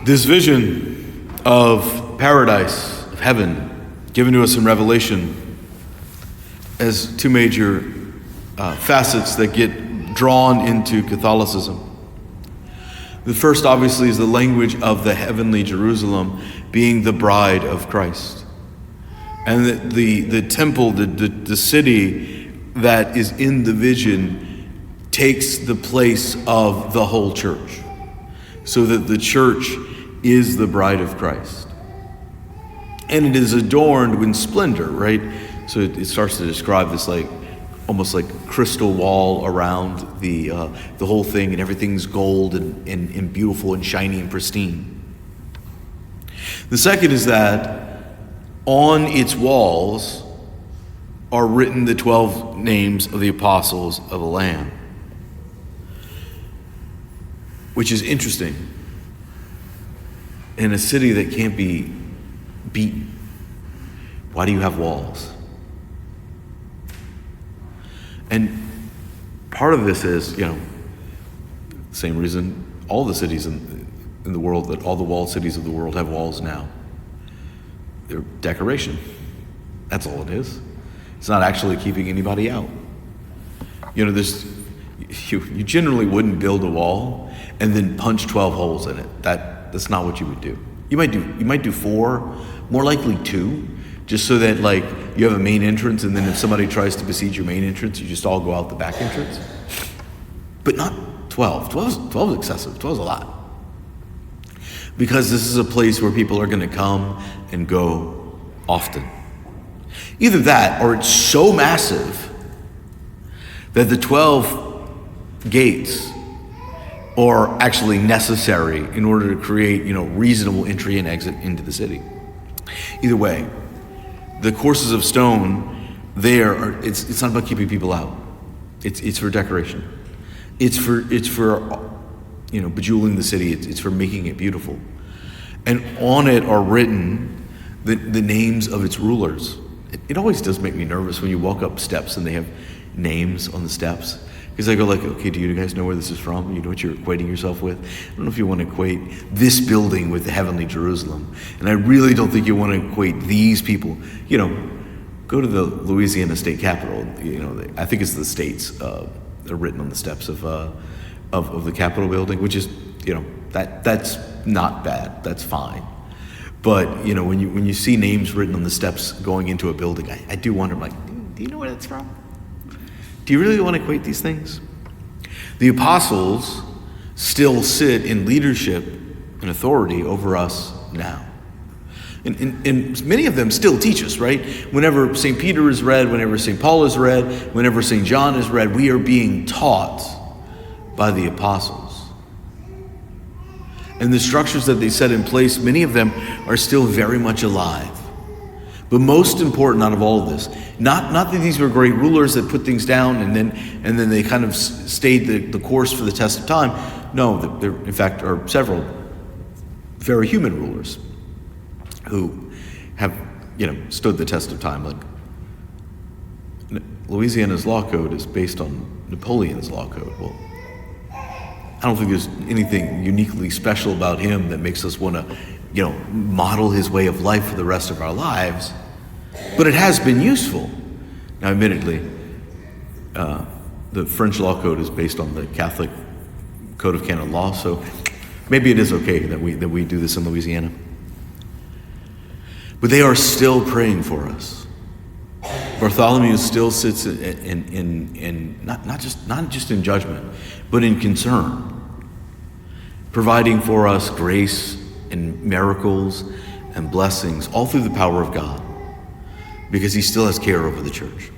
This vision of paradise, of heaven, given to us in Revelation, has two major facets that get drawn into Catholicism. The first, obviously, is the language of the heavenly Jerusalem being the bride of Christ. And the temple, the city that is in the vision takes the place of the whole church, so that the church is the bride of Christ. And it is adorned with splendor, right? So it starts to describe this almost like crystal wall around the whole thing, and everything's gold and beautiful and shiny and pristine. The second is that on its walls are written the 12 names of the apostles of the Lamb, which is interesting. In a city that can't be beaten, why do you have walls? And part of this is, same reason all the cities in the world, that all the walled cities of the world have walls now. They're decoration. That's all it is. It's not actually keeping anybody out. You generally wouldn't build a wall and then punch 12 holes in it. That's not what you would do. You might do 4, more likely 2, just so that you have a main entrance, and then if somebody tries to besiege your main entrance, you just all go out the back entrance. But not 12. 12 is excessive. 12 is a lot. Because this is a place where people are going to come and go often. Either that, or it's so massive that the 12 gates are actually necessary in order to create, reasonable entry and exit into the city. Either way, the courses of stone there it's not about keeping people out. It's for decoration. It's for bejeweling the city. It's for making it beautiful. And on it are written the names of its rulers. It always does make me nervous when you walk up steps and they have names on the steps. Because I go okay, do you guys know where this is from? You know what you're equating yourself with? I don't know if you want to equate this building with the heavenly Jerusalem. And I really don't think you want to equate these people. Go to the Louisiana state capitol. I think it's the states that are written on the steps of the Capitol building, which is, that's not bad. That's fine. But, when you see names written on the steps going into a building, I do wonder, do you know where that's from? Do you really want to equate these things? The apostles still sit in leadership and authority over us now. And many of them still teach us, right? Whenever St. Peter is read, whenever St. Paul is read, whenever St. John is read, we are being taught by the apostles. And the structures that they set in place, many of them are still very much alive. But most important out of all of this, not that these were great rulers that put things down and then they kind of stayed the course for the test of time. No, there in fact are several very human rulers who have stood the test of time. Louisiana's law code is based on Napoleon's law code. Well, I don't think there's anything uniquely special about him that makes us want to model his way of life for the rest of our lives, but it has been useful. Now, admittedly, the French law code is based on the Catholic Code of Canon Law, so maybe it is okay that we do this in Louisiana. But they are still praying for us. Bartholomew still sits in not just in judgment, but in concern, providing for us grace and miracles and blessings all through the power of God, because he still has care over the church.